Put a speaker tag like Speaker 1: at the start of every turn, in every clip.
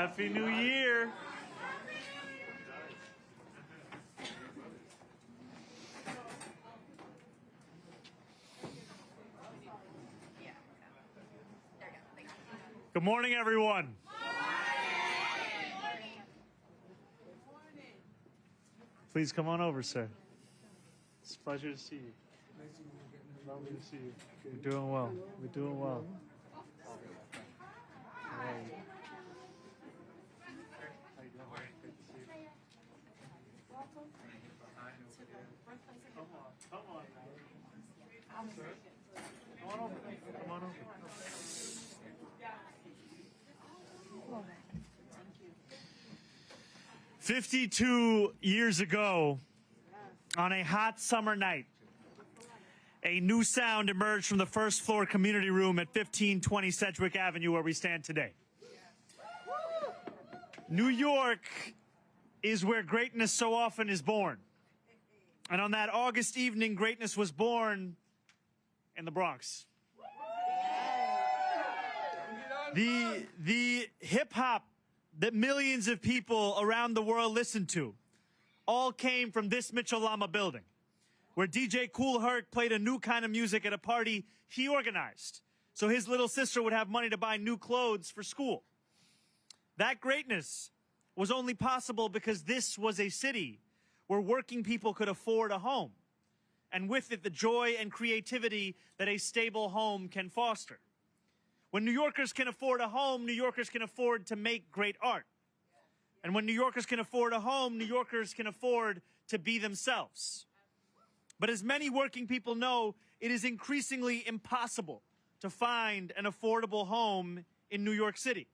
Speaker 1: Happy New Year. Good morning, everyone. Please come on over, sir. It's a pleasure to see you. Lovely to see you. We're doing well. We're doing well. How are you? How you doing? Good to see you. Come on. Come on over. Come on over. 52 years ago, on a hot summer night, a new sound emerged from the first floor community room at 1520 Sedgwick Avenue, where we stand today. New York is where greatness so often is born. And on that August evening, greatness was born in the Bronx. The hip-hop that millions of people around the world listen to all came from this Mitchell Lama building, where DJ Kool Herc played a new kind of music at a party he organized so his little sister would have money to buy new clothes for school. That greatness was only possible because this was a city where working people could afford a home, and with it the joy and creativity that a stable home can foster. When New Yorkers can afford a home, New Yorkers can afford to make great art. And when New Yorkers can afford a home, New Yorkers can afford to be themselves. But as many working people know, it is increasingly impossible to find an affordable home in New York City,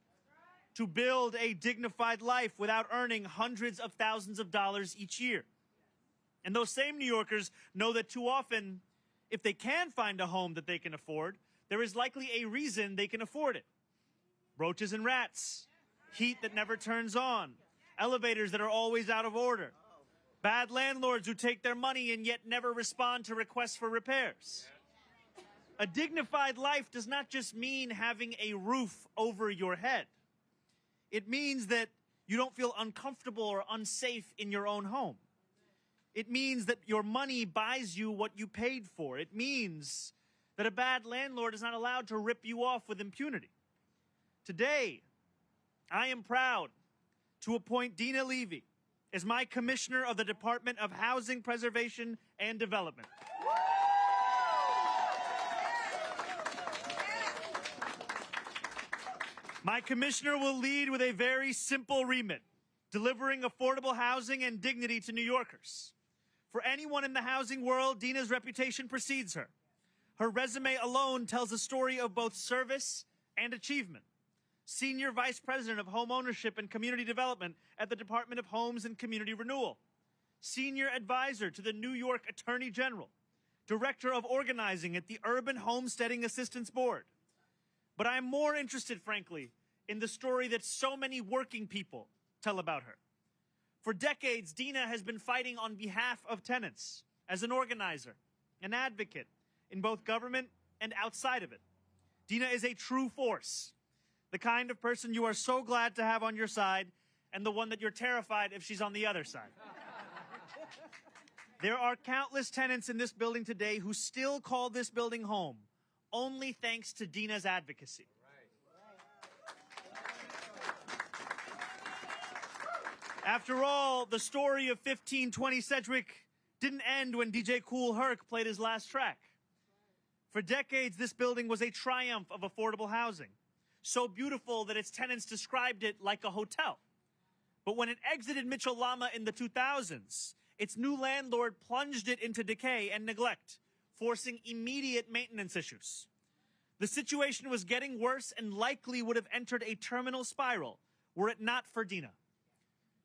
Speaker 1: to build a dignified life without earning hundreds of thousands of dollars each year. And those same New Yorkers know that too often, if they can find a home that they can afford, there is likely a reason they can afford it. Roaches and rats, heat that never turns on, elevators that are always out of order, bad landlords who take their money and yet never respond to requests for repairs. A dignified life does not just mean having a roof over your head. It means that you don't feel uncomfortable or unsafe in your own home. It means that your money buys you what you paid for. It means that a bad landlord is not allowed to rip you off with impunity. Today, I am proud to appoint Dina Levy as my Commissioner of the Department of Housing Preservation and Development. My commissioner will lead with a very simple remit, delivering affordable housing and dignity to New Yorkers. For anyone in the housing world, Dina's reputation precedes her. Her resume alone tells a story of both service and achievement. Senior Vice President of Home Ownership and Community Development at the Department of Homes and Community Renewal. Senior Advisor to the New York Attorney General. Director of Organizing at the Urban Homesteading Assistance Board. But I'm more interested, frankly, in the story that so many working people tell about her. For decades, Dina has been fighting on behalf of tenants as an organizer, an advocate, in both government and outside of it. Dina is a true force, the kind of person you are so glad to have on your side and the one that you're terrified if she's on the other side. There are countless tenants in this building today who still call this building home, only thanks to Dina's advocacy. After all, the story of 1520 Sedgwick didn't end when DJ Kool Herc played his last track. For decades, this building was a triumph of affordable housing, so beautiful that its tenants described it like a hotel. But when it exited Mitchell Lama in the 2000s, its new landlord plunged it into decay and neglect, forcing immediate maintenance issues. The situation was getting worse and likely would have entered a terminal spiral were it not for Dina.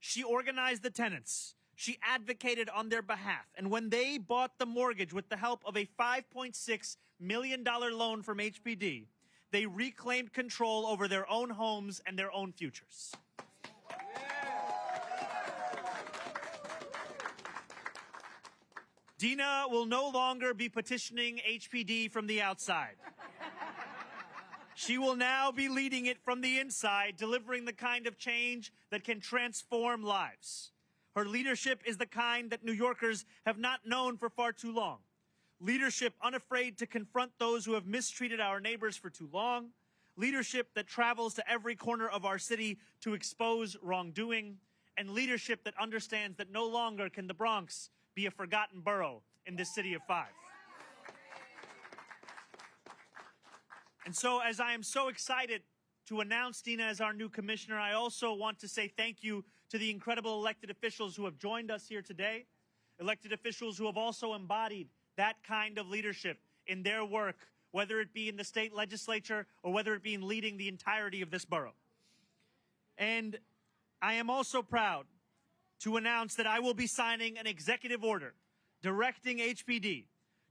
Speaker 1: She organized the tenants. She advocated on their behalf. And when they bought the mortgage with the help of a $5.6 million loan from HPD, they reclaimed control over their own homes and their own futures. Dina will no longer be petitioning HPD from the outside. She will now be leading it from the inside, delivering the kind of change that can transform lives. Her leadership is the kind that New Yorkers have not known for far too long. Leadership unafraid to confront those who have mistreated our neighbors for too long. Leadership that travels to every corner of our city to expose wrongdoing. And leadership that understands that no longer can the Bronx be a forgotten borough in this city of five. And so, as I am so excited to announce Dina as our new commissioner, I also want to say thank you to the incredible elected officials who have joined us here today, elected officials who have also embodied that kind of leadership in their work, whether it be in the state legislature or whether it be in leading the entirety of this borough. And I am also proud to announce that I will be signing an executive order directing HPD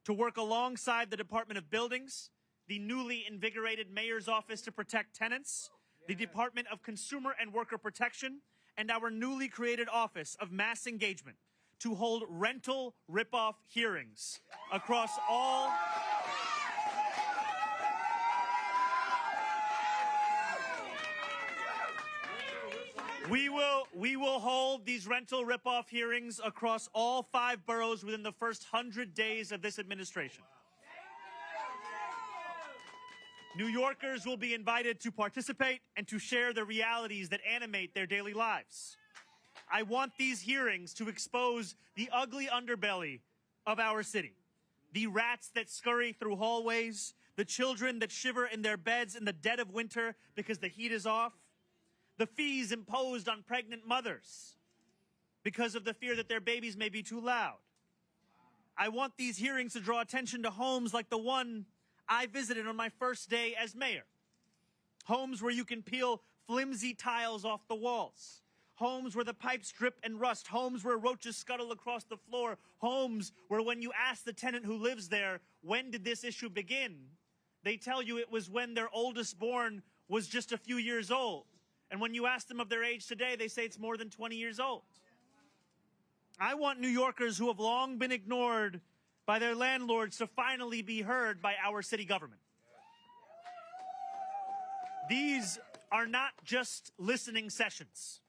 Speaker 1: to work alongside the Department of Buildings, the newly invigorated Mayor's Office to Protect Tenants, the Department of Consumer and Worker Protection, and our newly created Office of Mass Engagement to hold rental ripoff hearings across all We will hold these rental ripoff hearings across all 5 boroughs within the first 100 days of this administration. New Yorkers will be invited to participate and to share the realities that animate their daily lives. I want these hearings to expose the ugly underbelly of our city, the rats that scurry through hallways, the children that shiver in their beds in the dead of winter because the heat is off, the fees imposed on pregnant mothers because of the fear that their babies may be too loud. I want these hearings to draw attention to homes like the one I visited on my first day as mayor. Homes where you can peel flimsy tiles off the walls. Homes where the pipes drip and rust. Homes where roaches scuttle across the floor. Homes where when you ask the tenant who lives there, when did this issue begin? They tell you it was when their oldest born was just a few years old. And when you ask them of their age today, they say it's more than 20 years old. I want New Yorkers who have long been ignored by their landlords to finally be heard by our city government. These are not just listening sessions.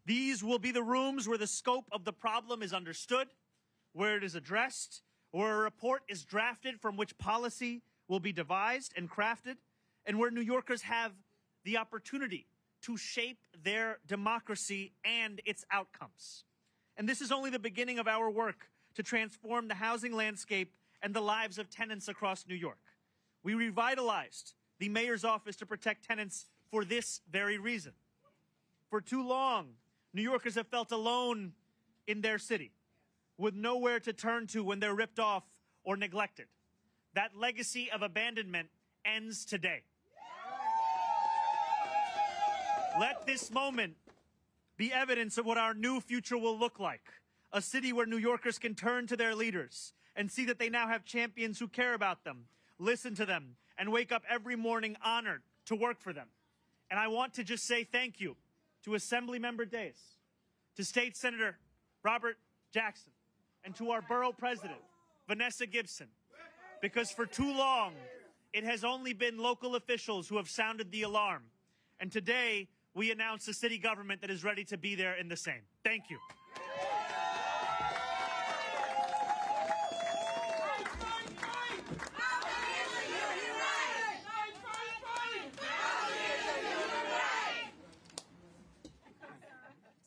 Speaker 1: These will be the rooms where the scope of the problem is understood, where it is addressed, where a report is drafted from which policy will be devised and crafted, and where New Yorkers have the opportunity to shape their democracy and its outcomes. And this is only the beginning of our work to transform the housing landscape and the lives of tenants across New York. We revitalized the Mayor's Office to Protect Tenants for this very reason. For too long, New Yorkers have felt alone in their city, with nowhere to turn to when they're ripped off or neglected. That legacy of abandonment ends today. Let this moment be evidence of what our new future will look like. A city where New Yorkers can turn to their leaders and see that they now have champions who care about them, listen to them, and wake up every morning honored to work for them. And I want to just say thank you to Assemblymember Days, to State Senator Robert Jackson, and to our borough president, Vanessa Gibson, because for too long, it has only been local officials who have sounded the alarm. And today, we announce a city government that is ready to be there in the same. Thank you.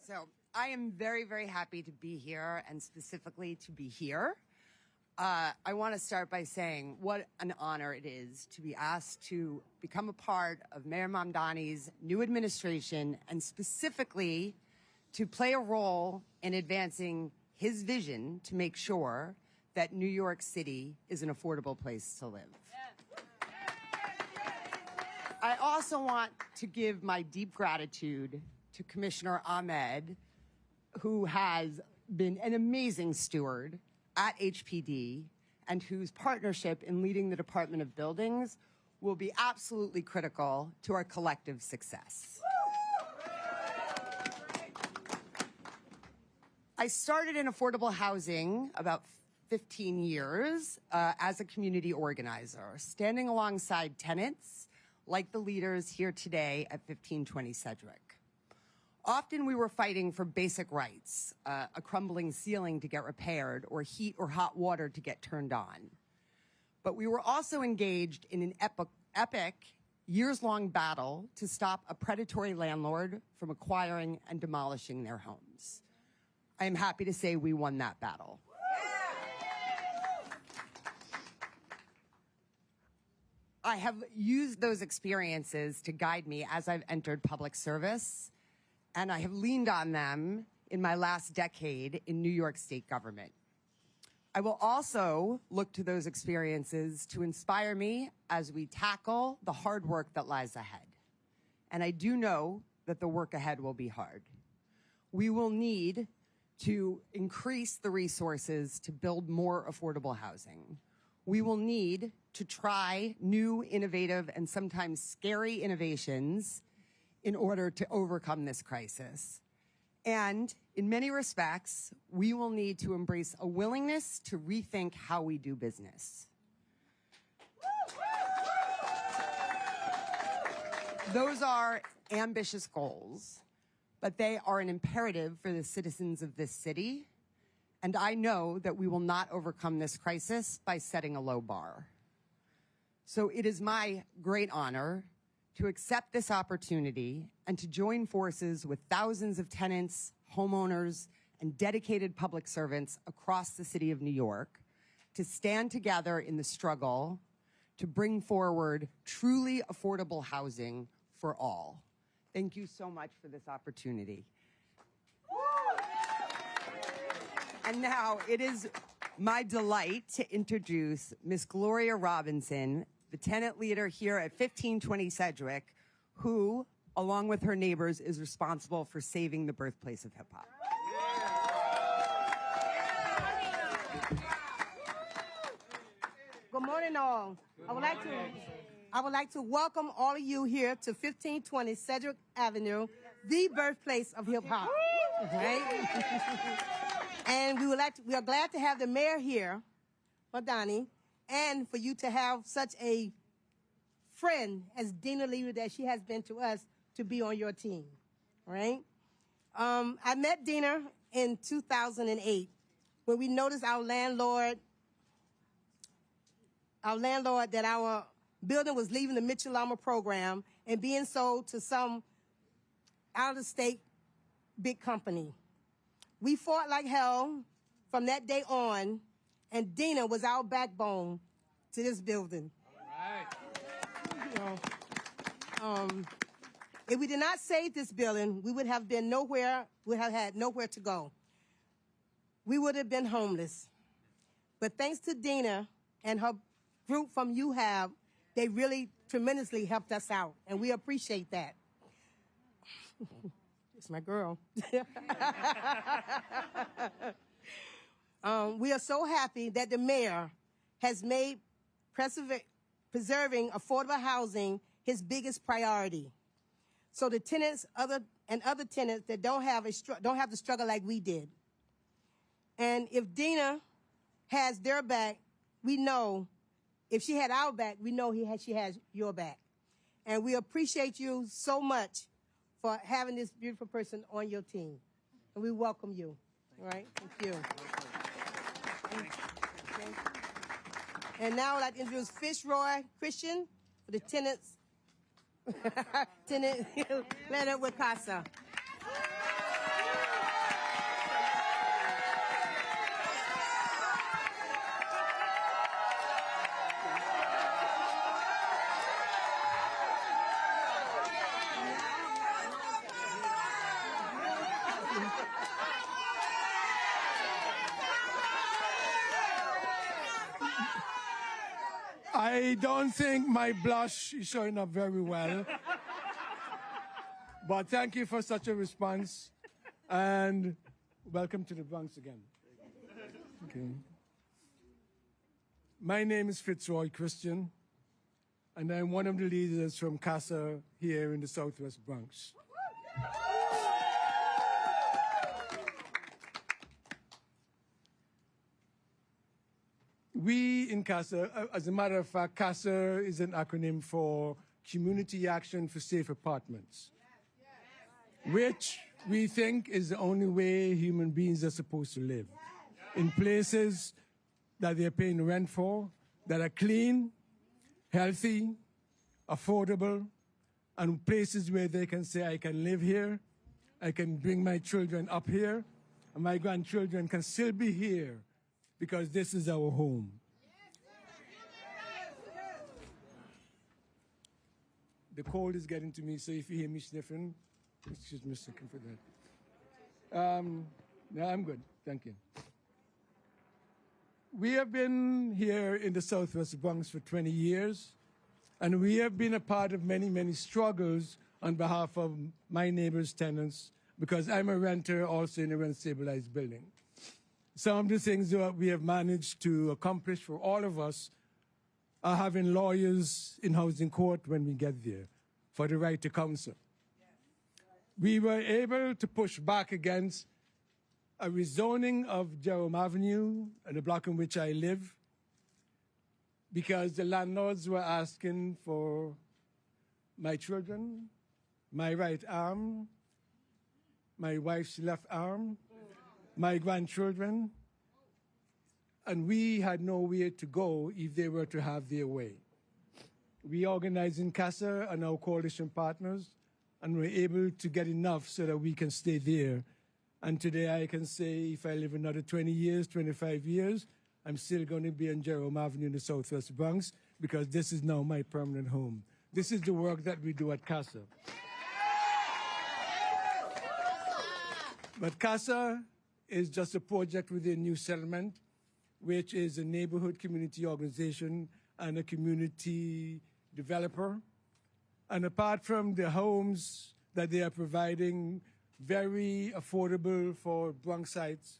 Speaker 2: So I am very, very happy to be here and specifically to be here. I want to start by saying what an honor it is to be asked to become a part of Mayor Mamdani's new administration and specifically to play a role in advancing his vision to make sure that New York City is an affordable place to live. I also want to give my deep gratitude to Commissioner Ahmed, who has been an amazing steward at HPD and whose partnership in leading the Department of Buildings will be absolutely critical to our collective success. I started in affordable housing about 15 years as a community organizer, standing alongside tenants, like the leaders here today at 1520 Sedgwick. Often we were fighting for basic rights, a crumbling ceiling to get repaired, or heat or hot water to get turned on. But we were also engaged in an epic years-long battle to stop a predatory landlord from acquiring and demolishing their homes. I am happy to say we won that battle. I have used those experiences to guide me as I've entered public service, and I have leaned on them in my last decade in New York State government. I will also look to those experiences to inspire me as we tackle the hard work that lies ahead. And I do know that the work ahead will be hard. We will need to increase the resources to build more affordable housing. We will need to try new, innovative, and sometimes scary innovations in order to overcome this crisis. And in many respects, we will need to embrace a willingness to rethink how we do business. Those are ambitious goals, but they are an imperative for the citizens of this city. And I know that we will not overcome this crisis by setting a low bar. So it is my great honor to accept this opportunity and to join forces with thousands of tenants, homeowners, and dedicated public servants across the city of New York to stand together in the struggle to bring forward truly affordable housing for all. Thank you so much for this opportunity. And now it is my delight to introduce Miss Gloria Robinson, the tenant leader here at 1520 Sedgwick, who, along with her neighbors, is responsible for saving the birthplace of hip-hop.
Speaker 3: Good morning, all. I would like to welcome all of you here to 1520 Sedgwick Avenue, the birthplace of hip-hop. Right? And we are glad to have the mayor here, Mamdani, and for you to have such a friend as Dina Levy that she has been to us to be on your team, right? I met Dina in 2008 when we noticed our landlord that our building was leaving the Mitchell-Lama program and being sold to some out-of-state big company. We fought like hell from that day on, and Dina was our backbone to this building. All right. If we did not save this building, we would have been nowhere, would have had nowhere to go. We would have been homeless. But thanks to Dina and her group from UHAB, they really tremendously helped us out, and we appreciate that. It's my girl. We are so happy that the mayor has made preserving affordable housing his biggest priority. So the tenants, other tenants that don't have to struggle like we did. And if Dina has their back, we know. If she had our back, we know she has your back. And we appreciate you so much for having this beautiful person on your team. And we welcome you. All right? Thank you. And now I'd like to introduce Fitzroy Christian for the tenants. Tenant Leonard Wicasa.
Speaker 4: I don't think my blush is showing up very well. But thank you for such a response. And welcome to the Bronx again. Okay. My name is Fitzroy Christian, and I'm one of the leaders from CASA here in the Southwest Bronx. We in CASA, as a matter of fact, CASA is an acronym for community action for safe apartments, which we think is the only way human beings are supposed to live, in places that they're paying rent for, that are clean, healthy, affordable, and places where they can say, I can live here, I can bring my children up here, and my grandchildren can still be here because this is our home. The cold is getting to me, so if you hear me sniffing, excuse me a second for that. No, I'm good. Thank you. We have been here in the Southwest Bronx for 20 years, and we have been a part of many, many struggles on behalf of my neighbors' tenants, because I'm a renter also in a rent-stabilized building. Some of the things that we have managed to accomplish for all of us are having lawyers in housing court when we get there for the right to counsel. We were able to push back against a rezoning of Jerome Avenue, the block in which I live, because the landlords were asking for my children, my right arm, my wife's left arm, my grandchildren, and we had nowhere to go if they were to have their way. We organized in CASA and our coalition partners, and were able to get enough so that we can stay there. And today I can say if I live another 20 years, 25 years, I'm still going to be on Jerome Avenue in the Southwest Bronx, because this is now my permanent home. This is the work that we do at CASA. But CASA is just a project within New Settlement, which is a neighborhood community organization and a community developer. And apart from the homes that they are providing, very affordable for Bronxites,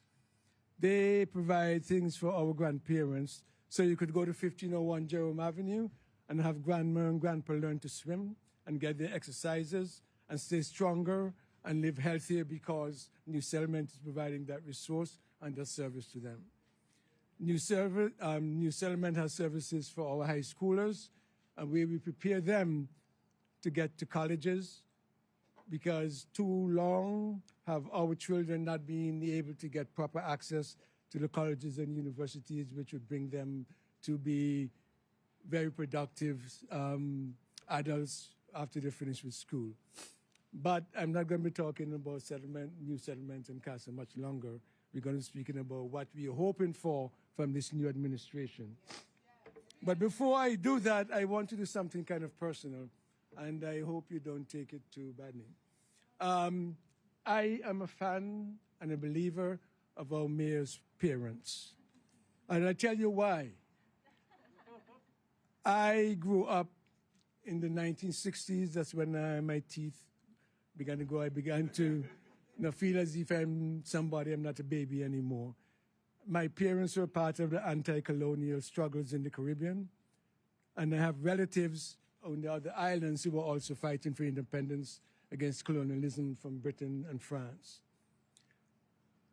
Speaker 4: they provide things for our grandparents. So you could go to 1501 Jerome Avenue and have grandma and grandpa learn to swim and get their exercises and stay stronger and live healthier, because New Settlement is providing that resource and that service to them. New Settlement has services for our high schoolers, and where we prepare them to get to colleges, because too long have our children not been able to get proper access to the colleges and universities, which would bring them to be very productive adults after they finish with school. But I'm not going to be talking about New Settlement and CASA much longer. We're going to be speaking about what we are hoping for from this new administration. But before I do that, I want to do something kind of personal, and I hope you don't take it too badly. I am a fan and a believer of our mayor's parents. And I tell you why. I grew up in the 1960s. That's when my teeth began to go. I began to feel as if I'm somebody, I'm not a baby anymore. My parents were part of the anti-colonial struggles in the Caribbean. And I have relatives on the other islands who were also fighting for independence against colonialism from Britain and France.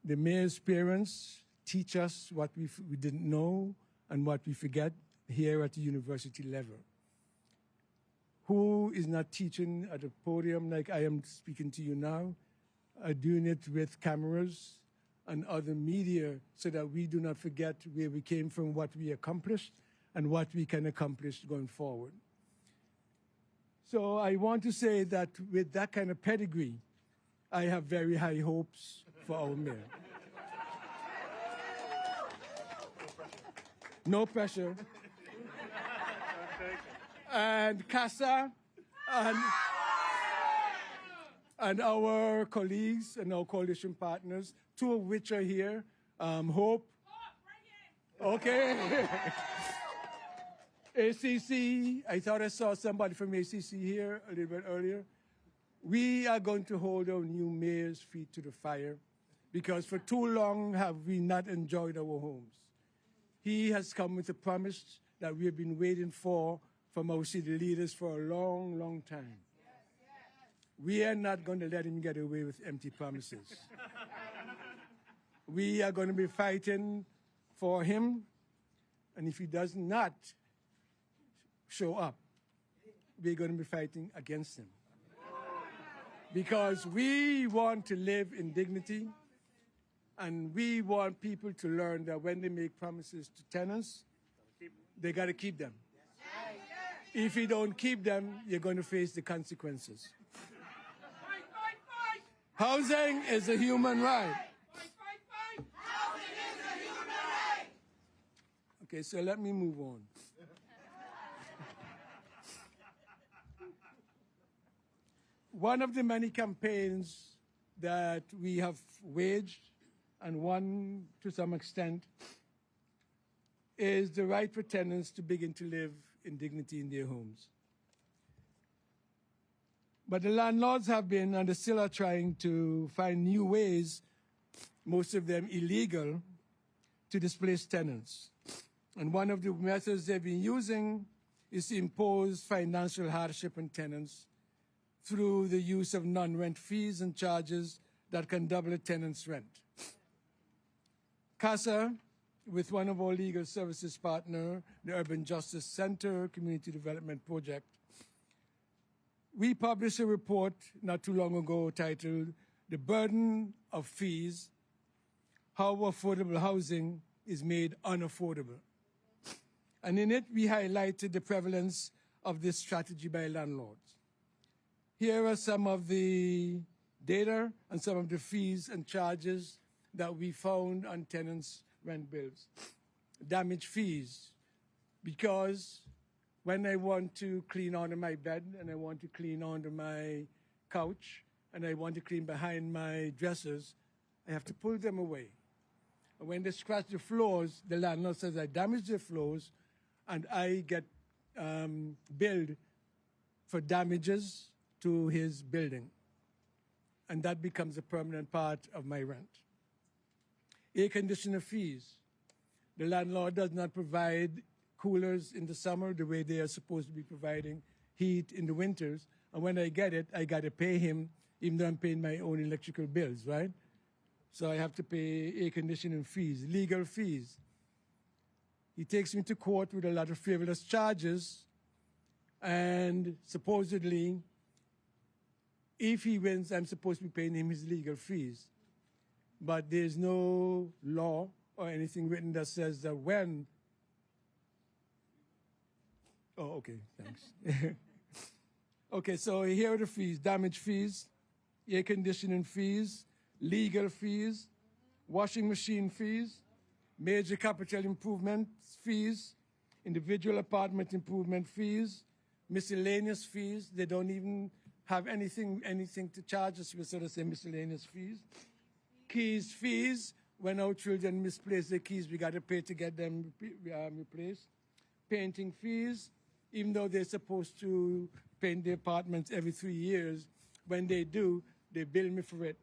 Speaker 4: The mayor's parents teach us what we didn't know and what we forget here at the university level. Who is not teaching at a podium like I am speaking to you now, are doing it with cameras and other media so that we do not forget where we came from, what we accomplished, and what we can accomplish going forward. So I want to say that with that kind of pedigree, I have very high hopes for our mayor. No pressure. And CASA and our colleagues and our coalition partners, two of which are here, Hope. Okay. ACC, I thought I saw somebody from ACC here a little bit earlier. We are going to hold our new mayor's feet to the fire, because for too long have we not enjoyed our homes. He has come with a promise that we have been waiting for from our city leaders for a long, long time. We are not going to let him get away with empty promises. We are going to be fighting for him, and if he does not show up, we're going to be fighting against him. Because we want to live in dignity, and we want people to learn that when they make promises to tenants, they got to keep them. If you don't keep them, you're going to face the consequences. Housing is a human right. Okay, so let me move on. One of the many campaigns that we have waged and won to some extent is the right for tenants to begin to live in dignity in their homes. But the landlords have been and they still are trying to find new ways, most of them illegal, to displace tenants. And one of the methods they've been using is to impose financial hardship on tenants through the use of non-rent fees and charges that can double a tenant's rent. CASA, with one of our legal services partner, the Urban Justice Center Community Development Project, we published a report not too long ago titled "The Burden of Fees, How Affordable Housing is Made Unaffordable." And in it, we highlighted the prevalence of this strategy by landlords. Here are some of the data and some of the fees and charges that we found on tenants' rent bills. Damage fees, because when I want to clean under my bed and I want to clean under my couch and I want to clean behind my dressers, I have to pull them away. And when they scratch the floors, the landlord says I damaged the floors and I get billed for damages to his building. And that becomes a permanent part of my rent. Air conditioner fees. The landlord does not provide coolers in the summer the way they are supposed to be providing heat in the winters. And when I get it, I got to pay him, even though I'm paying my own electrical bills, right? So I have to pay air conditioning fees, legal fees. He takes me to court with a lot of frivolous charges, and supposedly, if he wins, I'm supposed to be paying him his legal fees. But there's no law or anything written that says that when. Oh, okay, thanks. Okay, so here are the fees: damage fees, air conditioning fees, legal fees, washing machine fees, major capital improvement fees, individual apartment improvement fees, miscellaneous fees. They don't even have anything to charge us with, so they say miscellaneous fees. Keys fees. When our children misplace their keys, we got to pay to get them replaced. Painting fees, even though they're supposed to paint their apartments every 3 years, when they do, they bill me for it.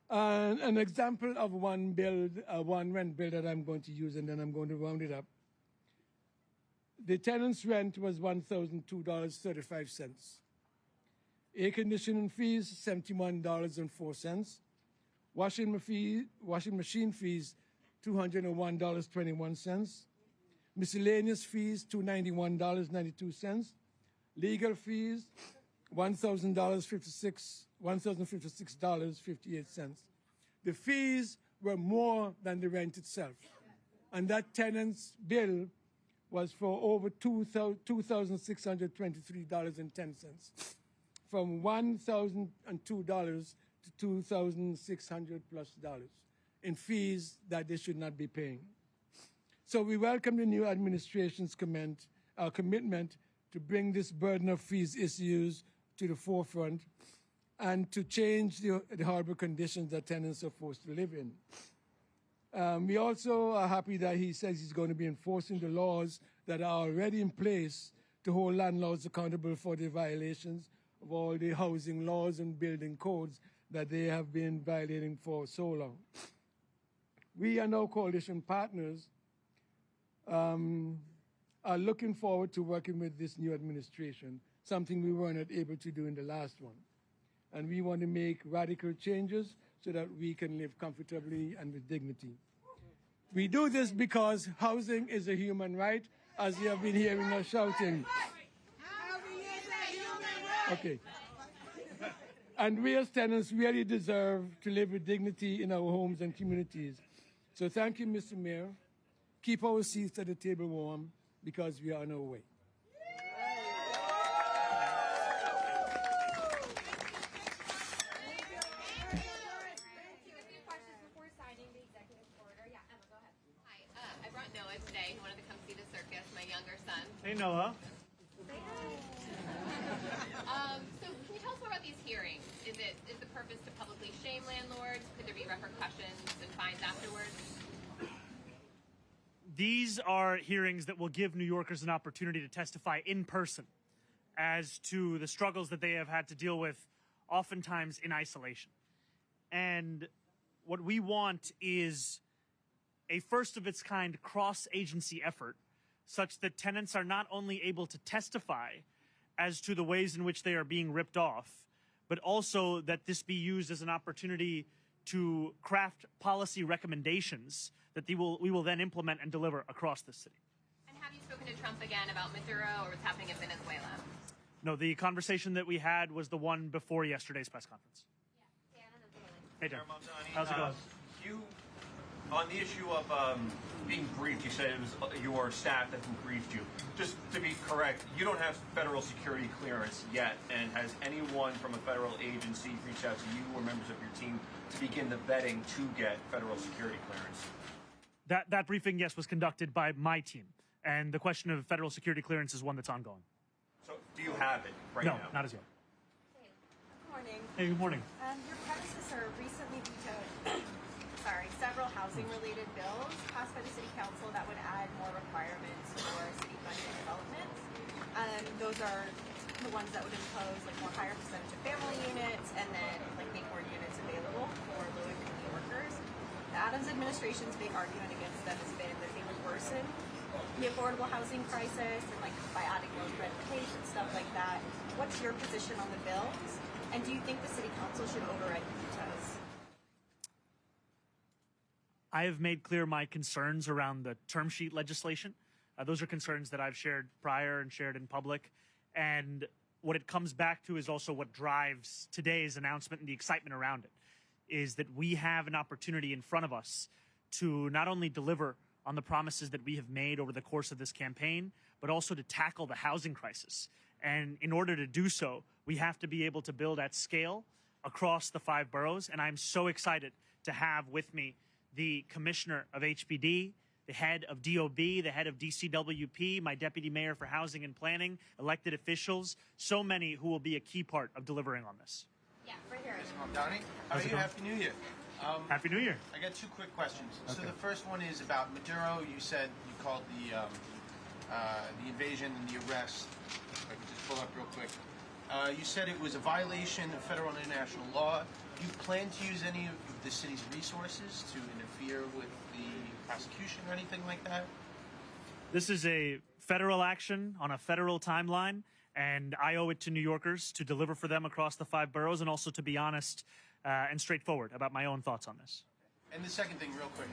Speaker 4: An example of one rent bill that I'm going to use, and then I'm going to round it up. The tenant's rent was $1,002.35. Air conditioning fees, $71.04. Washing machine fees, $201.21. Miscellaneous fees, $291.92. Legal fees, $1,056.58. The fees were more than the rent itself. And that tenant's bill was for over $2,623.10, from $1,002 to $2,600+ in fees that they should not be paying. So we welcome the new administration's commitment to bring this burden of fees issues to the forefront and to change the horrible conditions that tenants are forced to live in. We also are happy that he says he's going to be enforcing the laws that are already in place to hold landlords accountable for the violations of all the housing laws and building codes that they have been violating for so long. We and our coalition partners are looking forward to working with this new administration, something we were not able to do in the last one. And we want to make radical changes so that we can live comfortably and with dignity. We do this because housing is a human right, as you have been hearing us shouting. Okay. And we as tenants really deserve to live with dignity in our homes and communities. So thank you, Mr. Mayor. Keep our seats at the table warm because we are on our way.
Speaker 5: I brought Noah today. He wanted to come see the circus, my younger son.
Speaker 1: Hey, Noah.
Speaker 5: So can you tell us more about these hearings? Is the purpose to publicly shame landlords? Could there be repercussions and fines afterwards?
Speaker 1: These are hearings that will give New Yorkers an opportunity to testify in person as to the struggles that they have had to deal with, oftentimes in isolation. And what we want is a first-of-its-kind cross-agency effort such that tenants are not only able to testify as to the ways in which they are being ripped off, but also that this be used as an opportunity to craft policy recommendations that we will then implement and deliver across the city.
Speaker 5: And have you spoken to Trump again about Maduro or what's happening in Venezuela?
Speaker 1: No, the conversation that we had was the one before yesterday's press conference.
Speaker 5: Yeah,
Speaker 1: Hey, Dan.
Speaker 6: Mamdani,
Speaker 1: How's it going?
Speaker 6: On the issue of being briefed, you said it was your staff that briefed you. Just to be correct, you don't have federal security clearance yet, and has anyone from a federal agency reached out to you or members of your team to begin the vetting to get federal security clearance?
Speaker 1: That briefing, yes, was conducted by my team, and the question of federal security clearance is one that's ongoing.
Speaker 6: So, do you have it right
Speaker 1: No,
Speaker 6: now?
Speaker 1: not as yet.
Speaker 7: Good morning.
Speaker 1: Hey, good morning.
Speaker 7: Your predecessor recently vetoed several housing-related bills passed by the City Council that would add more requirements for city budget development. Those are the ones that would impose like more higher percentage of family units and then like make more units available for low-income New Yorkers. The Adams administration's big argument against them has been that they would worsen the affordable housing crisis and like by adding more red tape and stuff like that. What's your position on the bills? And do you think the City Council should override the vetoes?
Speaker 1: I have made clear my concerns around the term sheet legislation. Those are concerns that I've shared prior and shared in public. And what it comes back to is also what drives today's announcement and the excitement around it, is that we have an opportunity in front of us to not only deliver on the promises that we have made over the course of this campaign, but also to tackle the housing crisis. And in order to do so, we have to be able to build at scale across the 5 boroughs. And I'm so excited to have with me the commissioner of HPD, the head of DOB, the head of DCWP, my deputy mayor for housing and planning, elected officials, so many who will be a key part of delivering on this.
Speaker 5: Yeah, right here.
Speaker 8: Mamdani, how are you? Happy New Year.
Speaker 1: Happy New Year.
Speaker 8: I got 2 quick questions.
Speaker 1: Okay.
Speaker 8: So the first one is about Maduro. You said you called the invasion and the arrest. If I could just pull up real quick. You said it was a violation of federal and international law. Do you plan to use any of the city's resources to interfere with the prosecution or anything like that?
Speaker 1: This is a federal action on a federal timeline, and I owe it to New Yorkers to deliver for them across the 5 boroughs and also to be honest and straightforward about my own thoughts on this.
Speaker 8: And the second thing, real quick.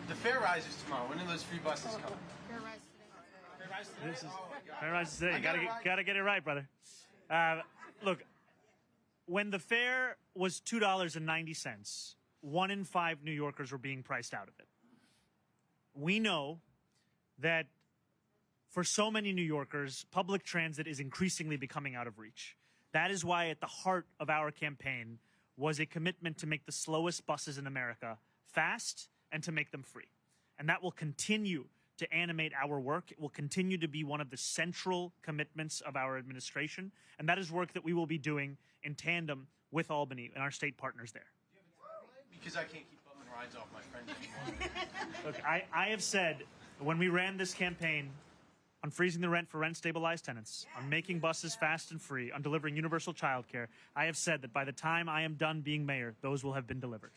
Speaker 8: The fare rises tomorrow. When are those free buses coming? Fair rise today?
Speaker 1: This is
Speaker 8: Oh, my God.
Speaker 1: fair rise today.
Speaker 8: I got it right.
Speaker 1: Gotta get it right, brother. Look, when the fare was $2.90, 1 in 5 New Yorkers were being priced out of it. We know that for so many New Yorkers, public transit is increasingly becoming out of reach. That is why at the heart of our campaign was a commitment to make the slowest buses in America fast and to make them free. And that will continue to animate our work. It will continue to be one of the central commitments of our administration. And that is work that we will be doing in tandem with Albany and our state partners there.
Speaker 8: Because I can't keep bumming rides off my friends anymore.
Speaker 1: Look, I have said when we ran this campaign on freezing the rent for rent-stabilized tenants, on making buses fast and free, on delivering universal childcare, I have said that by the time I am done being mayor, those will have been delivered.